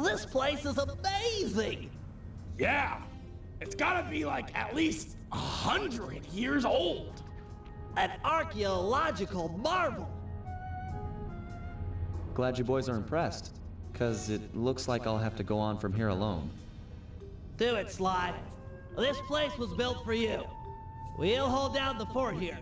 This place is amazing! Yeah, it's gotta be like at least 100 years old. An archaeological marvel! Glad you boys are impressed, because it looks like I'll have to go on from here alone. Do it, Sly. This place was built for you. We'll hold down the fort here.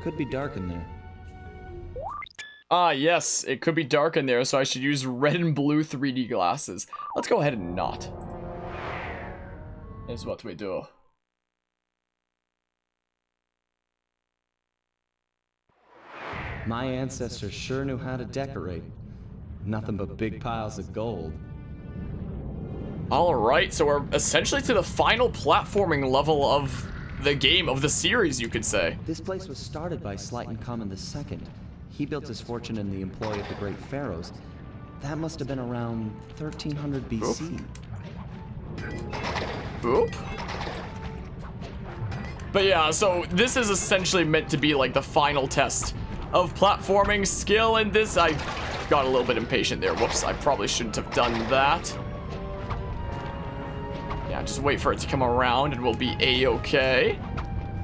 Could be dark in there. Ah, yes, it could be dark in there, so I should use red and blue 3D glasses. Let's go ahead and not. Is what we do. My ancestors sure knew how to decorate. Nothing but big piles of gold. Alright, so we're essentially to the final platforming level of the game, of the series, you could say. This place was started by Slyton Common II. He built his fortune in the employ of the great pharaohs. That must have been around 1300 BC. Oop. But yeah, so this is essentially meant to be like the final test of platforming skill in this. I got a little bit impatient there. Whoops, I probably shouldn't have done that. Yeah, just wait for it to come around and we'll be a-okay.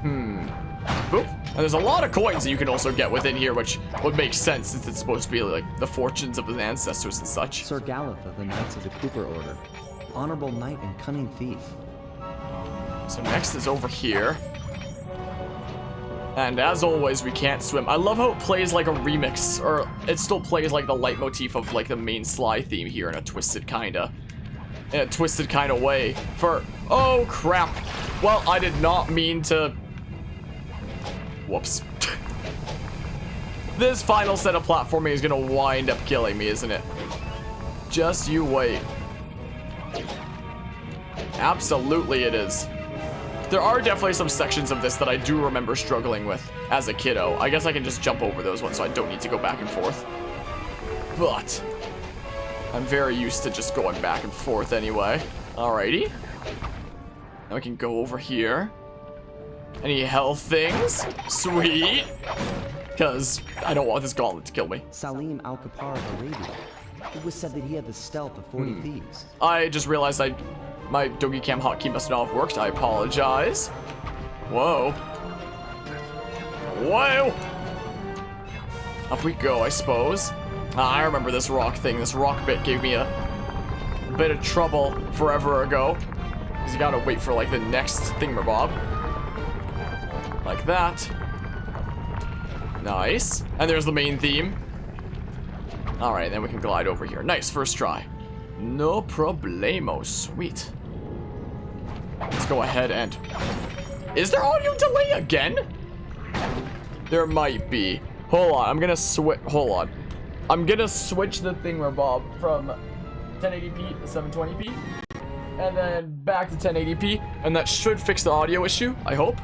Boop. And there's a lot of coins that you can also get within here, which would make sense since it's supposed to be like the fortunes of his ancestors and such. Sir Galeth of the Knights of the Cooper Order. Honorable knight and cunning thief. So next is over here. And as always, we can't swim. I love how it plays like a remix, or it still plays like the leitmotif of like the main Sly theme here in a twisted kind of way. For, oh crap. Well, I did not mean to. Whoops. This final set of platforming is gonna wind up killing me, isn't it? Just you wait. Absolutely it is. There are definitely some sections of this that I do remember struggling with as a kiddo. I guess I can just jump over those ones so I don't need to go back and forth. But I'm very used to just going back and forth anyway. Alrighty. Now we can go over here. Any health things? Sweet. Because I don't want this gauntlet to kill me. Salim Al-Kapar of Arabia. It was said that he had the stealth of 40 thieves. I just realized my Dogi Cam hotkey must not have worked. I apologize. Whoa. Whoa! Up we go, I suppose. I remember this rock thing. This rock bit gave me a bit of trouble forever ago. Because you gotta wait for like the next thingamabob. Like that. Nice. And there's the main theme. Alright, then we can glide over here. Nice, first try. No problemo. Sweet. Let's go ahead and... Is there audio delay again? There might be. Hold on, I'm gonna switch... Hold on. I'm gonna switch the thingamabob from 1080p to 720p. And then back to 1080p. And that should fix the audio issue, I hope.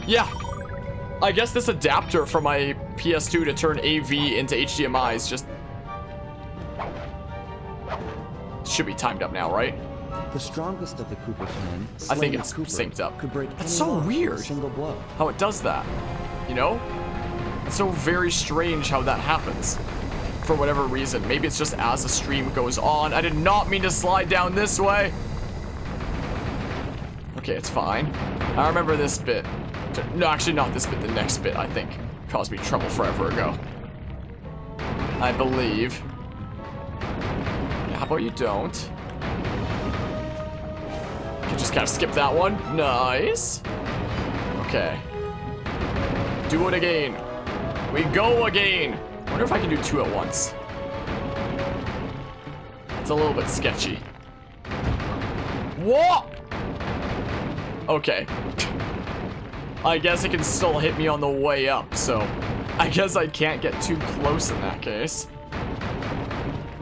Yeah. I guess this adapter from my PS2 to turn AV into HDMI is just... Should be timed up now, right? The strongest of the Cooper clan, I think Slayer it's Cooper, synced up. could break That's any so lock with weird. a single blow. How it does that, you know? It's so very strange how that happens. For whatever reason. Maybe it's just as the stream goes on. I did not mean to slide down this way. Okay, it's fine. I remember this bit. No, actually not this bit. The next bit, I think, caused me trouble forever ago. I believe. Yeah, how about you don't? You can just kind of skip that one. Nice. Okay. Do it again. We go again. I wonder if I can do two at once. It's a little bit sketchy. What? Okay. I guess it can still hit me on the way up, so I guess I can't get too close in that case.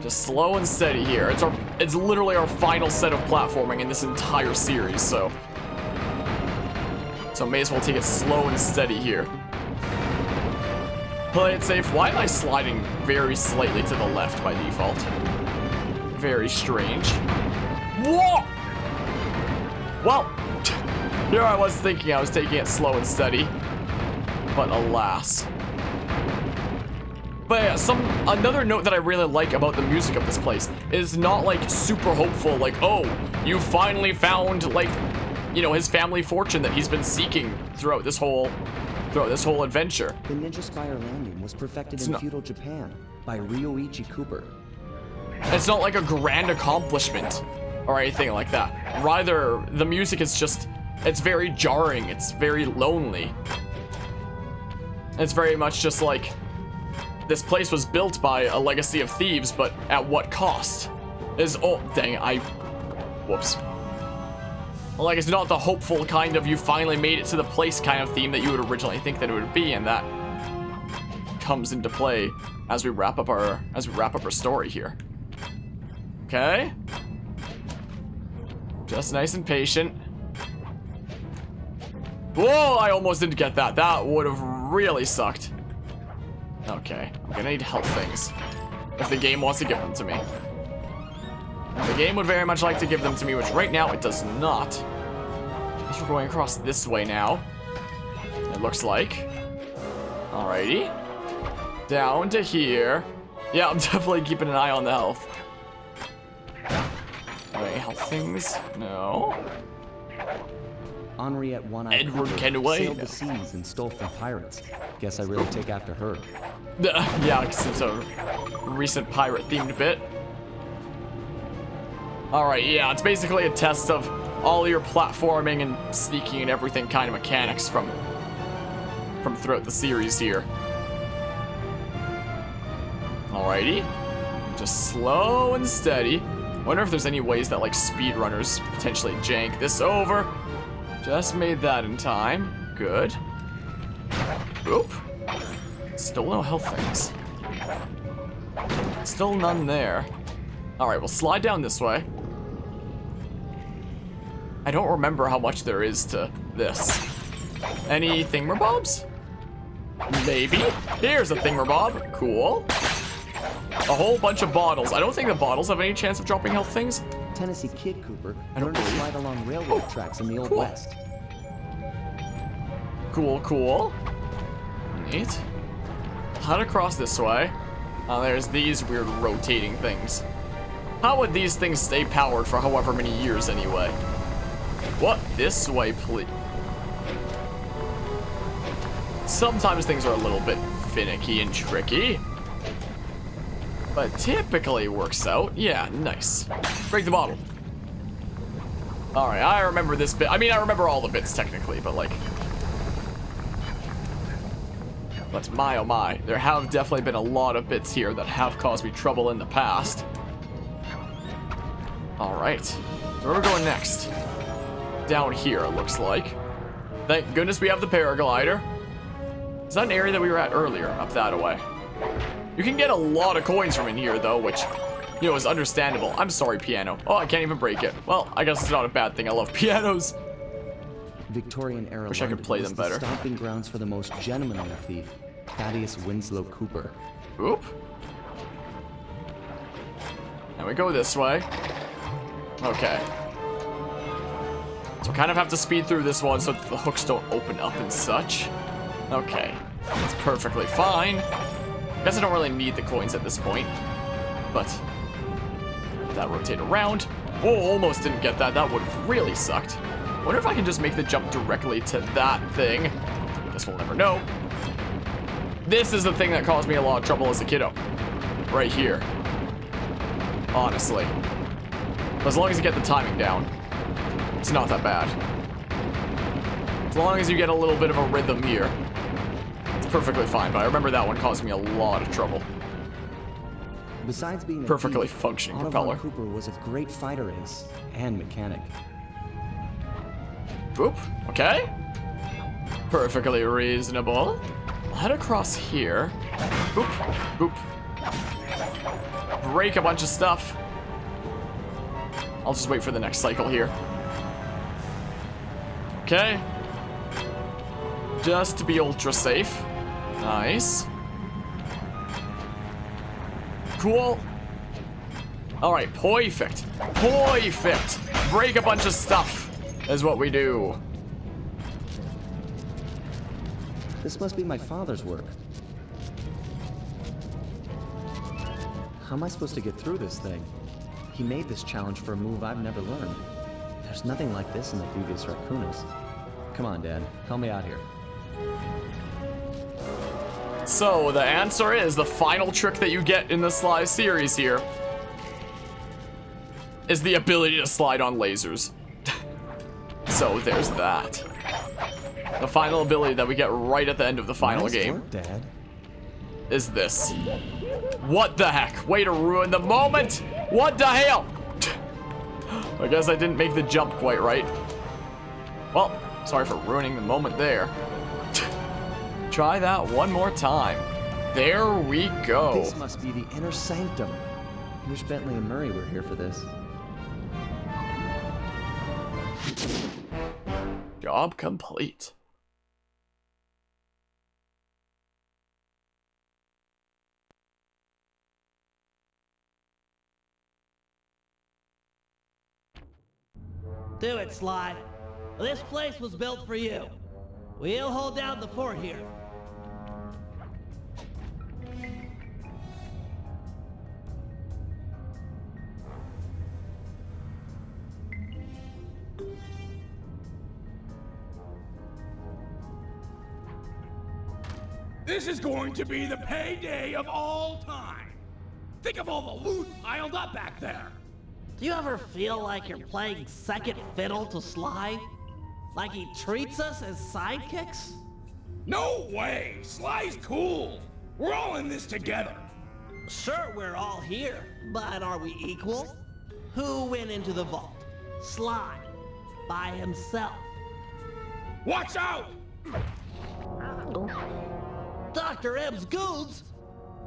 Just slow and steady here. It's literally our final set of platforming in this entire series, so may as well take it slow and steady here. Play it safe. Why am I sliding very slightly to the left by default? Very strange. Whoa! Well, here I was thinking I was taking it slow and steady, but alas. But yeah, another note that I really like about the music of this place is not like super hopeful, like, oh, you finally found, like, you know, his family fortune that he's been seeking throughout this whole adventure. The Ninja Spire landing was perfected in feudal Japan by Ryoichi Cooper. It's not like a grand accomplishment or anything like that. Rather, the music is just, it's very jarring, it's very lonely. It's very much just like, this place was built by a legacy of thieves, but at what cost? Oh, dang, whoops. Like, it's not the hopeful kind of you finally made it to the place kind of theme that you would originally think that it would be, and that comes into play as we wrap up our story here. Okay. Just nice and patient. Whoa, I almost didn't get that. That would have really sucked. Okay, I'm gonna need health things if the game wants to give them to me. The game would very much like to give them to me, which right now it does not. Guess we're going across this way now. It looks like. Alrighty. Down to here. Yeah, I'm definitely keeping an eye on the health. Wait, health things? No. Henriette One-Eye Edward Kenway sailed the seas and stole from pirates. Guess I really take after her. Yeah, because it's a recent pirate-themed bit. Alright, yeah, it's basically a test of all your platforming and sneaking and everything kind of mechanics from throughout the series here. Alrighty. Just slow and steady. Wonder if there's any ways that, like, speedrunners potentially jank this over. Just made that in time. Good. Oop. Still no health things. Still none there. Alright, we'll slide down this way. I don't remember how much there is to this. Any thingamabobs? Maybe. Here's a thingamabob. Cool. A whole bunch of bottles. I don't think the bottles have any chance of dropping health things. Tennessee Kid Cooper I don't learned to believe. slide along railroad tracks in the Old Cool. West. Cool, cool. Neat. Head across this way. Oh, there's these weird rotating things. How would these things stay powered for however many years anyway? What? This way, please. Sometimes things are a little bit finicky and tricky. But typically works out. Yeah, nice. Break the bottle. Alright, I remember this bit. I mean, I remember all the bits technically, but like... But my oh my, there have definitely been a lot of bits here that have caused me trouble in the past. Alright, so where are we going next? Down here, it looks like. Thank goodness we have the paraglider. Is that an area that we were at earlier, up that way? You can get a lot of coins from in here, though, which, you know, is understandable. I'm sorry, piano. Oh, I can't even break it. Well, I guess it's not a bad thing. I love pianos. Victorian era Wish I could London play was them the better. stomping grounds for the most gentlemanly thief, Thaddeus Winslow Cooper. Oop. Now we go this way. Okay. So kind of have to speed through this one so that the hooks don't open up and such. Okay. That's perfectly fine. Guess I don't really need the coins at this point. But that rotate around. Oh, almost didn't get that. That would have really sucked. Wonder if I can just make the jump directly to that thing. Guess we'll never know. This is the thing that caused me a lot of trouble as a kiddo. Right here. Honestly. But as long as you get the timing down, it's not that bad. As long as you get a little bit of a rhythm here, it's perfectly fine. But I remember that one caused me a lot of trouble. Besides being a Perfectly thief, functioning Otto propeller. von Cooper was a great fighter ace and mechanic. Boop. Okay. Perfectly reasonable. I'll head across here. Boop. Boop. Break a bunch of stuff. I'll just wait for the next cycle here. Okay. Just to be ultra safe. Nice. Cool. Alright, perfect. Perfect. Break a bunch of stuff is what we do. This must be my father's work. How am I supposed to get through this thing? He made this challenge for a move I've never learned. There's nothing like this in the previous Raccoonus. Come on, Dad. Help me out here. So, the answer is the final trick that you get in the Sly series here is the ability to slide on lasers. So, there's that. The final ability that we get right at the end of the final Nice game work, Dad. is this. What the heck? Way to ruin the moment! What the hell? I guess I didn't make the jump quite right. Well, sorry for ruining the moment there. Try that one more time. There we go. This must be the inner sanctum. Wish Bentley and Murray were here for this. Job complete. Do it, Sly. This place was built for you. We'll hold down the fort here. This is going to be the payday of all time. Think of all the loot piled up back there. Do you ever feel like you're playing second fiddle to Sly? Like he treats us as sidekicks? No way! Sly's cool. We're all in this together. Sure, we're all here, but are we equal? Who went into the vault? Sly, by himself. Watch out! Dr. M's goons?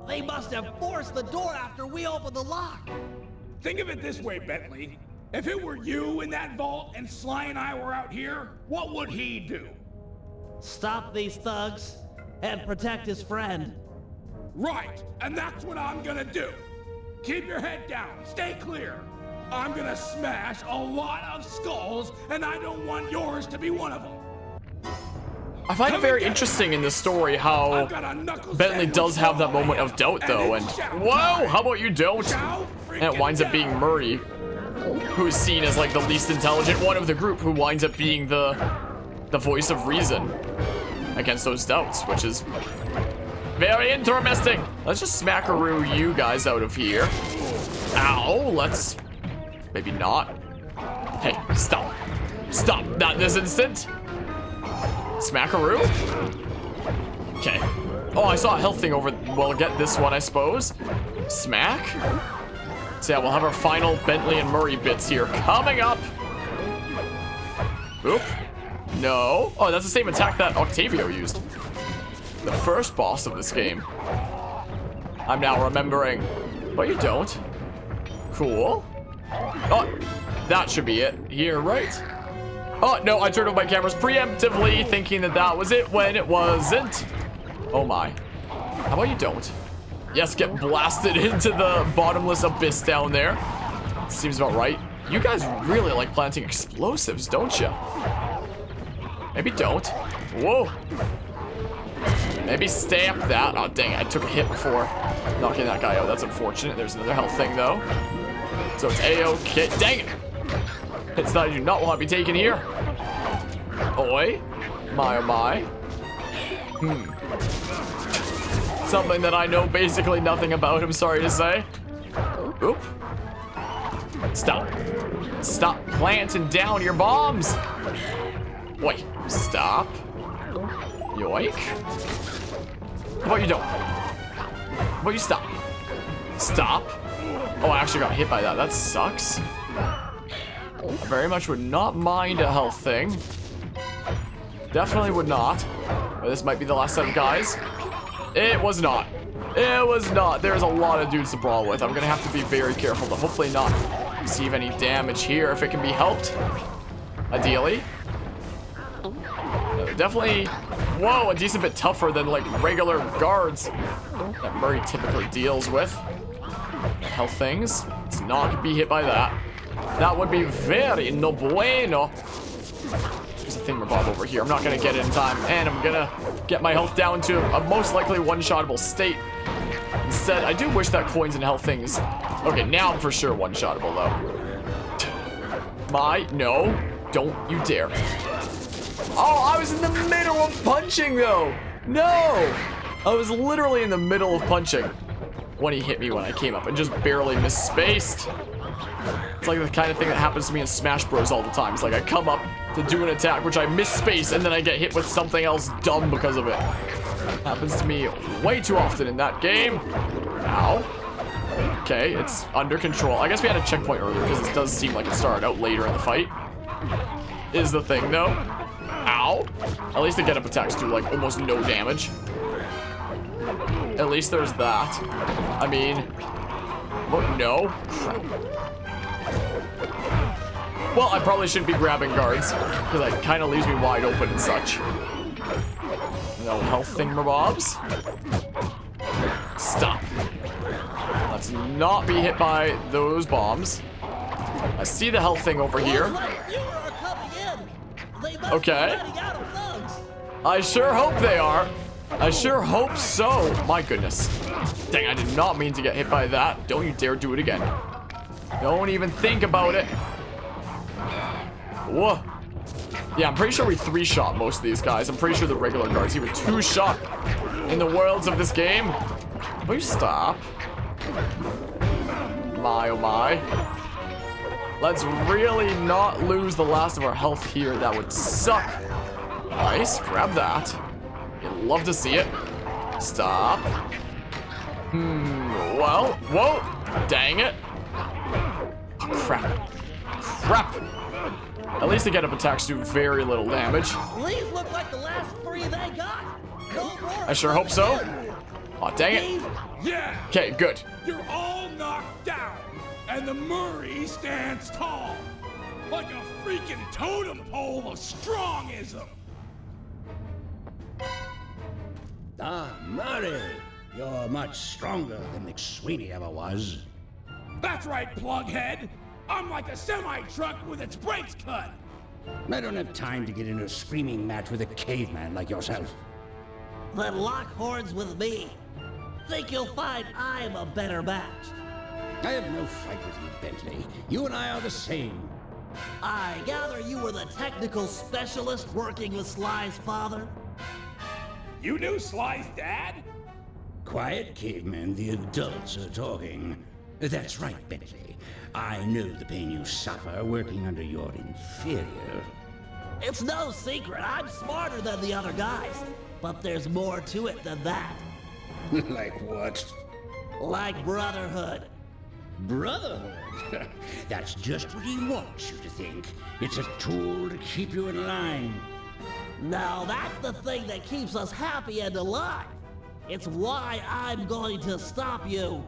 They must have forced the door after we opened the lock. Think of it this way, Bentley. If it were you in that vault and Sly and I were out here, what would he do? Stop these thugs and protect his friend. Right, and that's what I'm gonna do. Keep your head down, stay clear. I'm gonna smash a lot of skulls, and I don't want yours to be one of them. I find it very interesting in the story how Bentley does have that moment of doubt, though, and whoa, how about you don't? And it winds up being Murray, who is seen as like the least intelligent one of the group, who winds up being the voice of reason against those doubts, which is very interesting. Let's just smackaroo you guys out of here. Ow, let's maybe not. Hey, stop. Stop, not this instant. Smackaroo? Okay. Oh, I saw a health thing over. We'll get this one, I suppose. Smack? So yeah, we'll have our final Bentley and Murray bits here coming up. Oop. No. Oh, that's the same attack that Octavio used. The first boss of this game. I'm now remembering. But you don't. Cool. Oh, that should be it here, right? Oh, no, I turned off my cameras preemptively, thinking that that was it when it wasn't. Oh, my. How about you don't? Yes, get blasted into the bottomless abyss down there. Seems about right. You guys really like planting explosives, don't you? Maybe don't. Whoa. Maybe stamp that. Oh, dang it. I took a hit before knocking that guy out. That's unfortunate. There's another health thing, though. So it's A-OK. Dang it. Hits that I do not want to be taken here. Oi. My, oh my. Something that I know basically nothing about, I'm sorry to say. Oop. Stop. Stop planting down your bombs. Wait. Stop. Yoink. How about you don't? How about you stop? Stop. Oh, I actually got hit by that. That sucks. I very much would not mind a health thing. Definitely would not. But this might be the last set of guys. It was not. It was not. There's a lot of dudes to brawl with. I'm gonna have to be very careful to hopefully not receive any damage here if it can be helped. Ideally. Definitely, whoa, a decent bit tougher than like regular guards that Murray typically deals with. Health things. It's not be hit by that. That would be very no bueno. There's a thingamabob over here. I'm not gonna get it in time, and I'm gonna get my health down to a most likely one-shottable state. Instead, I do wish that coins and health things... Okay, now I'm for sure one-shottable, though. No, don't you dare. Oh, I was in the middle of punching, though. No, I was literally in the middle of punching when he hit me when I came up and just barely misspaced. It's like the kind of thing that happens to me in Smash Bros. All the time. It's like I come up to do an attack, which I misspace, and then I get hit with something else dumb because of it. Happens to me way too often in that game. Ow. Okay, it's under control. I guess we had a checkpoint earlier because it does seem like it started out later in the fight. Is the thing, though. Ow. At least the get-up attacks do, like, almost no damage. At least there's that. I mean... What? No? Crap. Well, I probably shouldn't be grabbing guards, because that kind of leaves me wide open and such. No health thingamabobs. Stop. Let's not be hit by those bombs. I see the health thing over here. Okay. I sure hope they are. I sure hope so. My goodness. Dang, I did not mean to get hit by that. Don't you dare do it again. Don't even think about it. Whoa. Yeah, I'm pretty sure we 3-shot most of these guys. I'm pretty sure the regular guards even 2-shot in the worlds of this game. Will you stop? My, oh my. Let's really not lose the last of our health here. That would suck. Nice. Grab that. You'd love to see it. Stop. Well, whoa. Dang it. Oh, crap. Crap. At least the get-up attacks do very little damage. These look like the last 3 they got. No more. I sure hope so. Oh, dang it. Yeah. Okay, good. You're all knocked down, and the Murray stands tall, like a freaking totem pole of strongism. Murray, you're much stronger than McSweeney ever was. That's right, plughead. I'm like a semi-truck with its brakes cut. I don't have time to get into a screaming match with a caveman like yourself. Then lock horns with me. Think you'll find I'm a better match. I have no fight with you, Bentley. You and I are the same. I gather you were the technical specialist working with Sly's father? You knew Sly's dad? Quiet, caveman. The adults are talking. That's right, Bentley. I know the pain you suffer working under your inferior. It's no secret I'm smarter than the other guys, but there's more to it than that. Like what? Like brotherhood. Brotherhood? That's just what he wants you to think. It's a tool to keep you in line. No, that's the thing that keeps us happy and alive. It's why I'm going to stop you.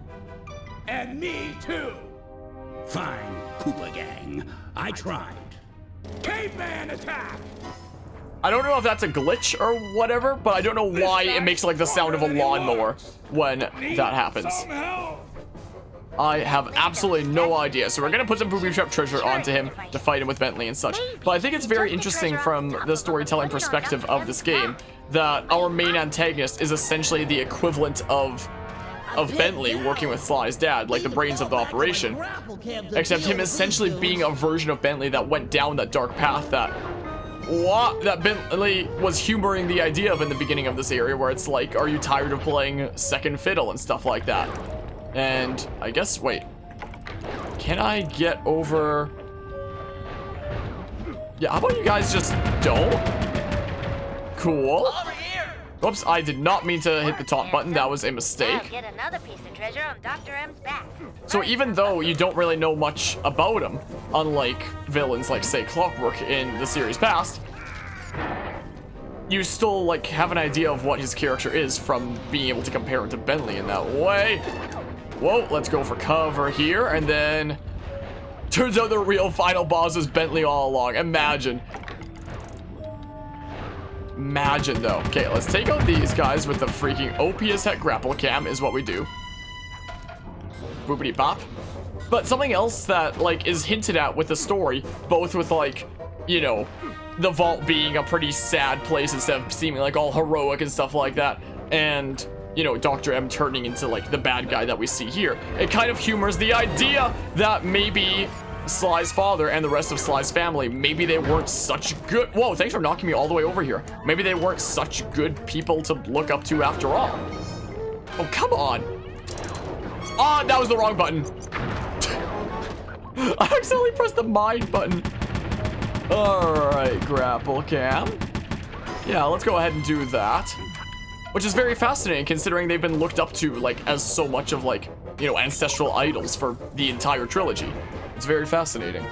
And me too. Fine, Koopa Gang. I tried. Caveman attack! I don't know if that's a glitch or whatever, but I don't know why it makes like the sound of a lawnmower when that happens. I have absolutely no idea. So we're gonna put some booby trap treasure onto him to fight him with Bentley and such. But I think it's very interesting from the storytelling perspective of this game that our main antagonist is essentially the equivalent of Bentley working with Sly's dad, like the brains of the operation, except him essentially being a version of Bentley that went down that dark path that Bentley was humoring the idea of in the beginning of this area, where it's like, are you tired of playing second fiddle and stuff like that? And I guess, wait, can I get over? Yeah, how about you guys just don't? Cool. Whoops, I did not mean to hit the top button. That was a mistake. Get another piece of treasure on Dr. M's back. So even though you don't really know much about him, unlike villains like, say, Clockwork in the series past, you still, like, have an idea of what his character is from being able to compare him to Bentley in that way. Whoa, let's go for cover here, and then... Turns out the real final boss is Bentley all along. Imagine. Imagine, though. Okay, let's take out these guys with the freaking OP as heck grapple cam is what we do. Boopity bop. But something else that, like, is hinted at with the story, both with, like, you know, the vault being a pretty sad place instead of seeming, like, all heroic and stuff like that, and, you know, Dr. M turning into, like, the bad guy that we see here. It kind of humors the idea that maybe Sly's father and the rest of Sly's family, maybe they weren't such good... Whoa, thanks for knocking me all the way over here. Maybe they weren't such good people to look up to after all. Oh, come on. Ah, that was the wrong button. I accidentally pressed the mine button. Alright, grapple cam. Yeah, let's go ahead and do that. Which is very fascinating considering they've been looked up to, like, as so much of, like, you know, ancestral idols for the entire trilogy. It's very fascinating.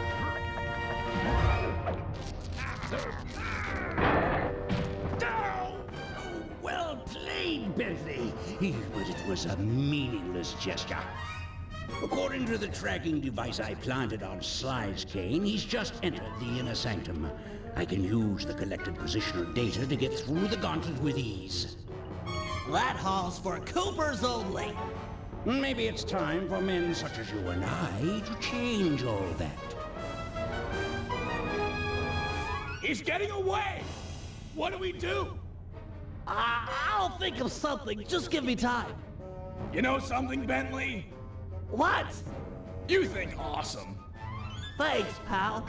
Well played, Bentley. But it was a meaningless gesture. According to the tracking device I planted on Sly's cane, he's just entered the inner sanctum. I can use the collected positional data to get through the gauntlet with ease. That hall's for Coopers only. Maybe it's time for men such as you and I to change all that. He's getting away! What do we do? I'll think of something. Just give me time. You know something, Bentley? What? You think awesome. Thanks, pal.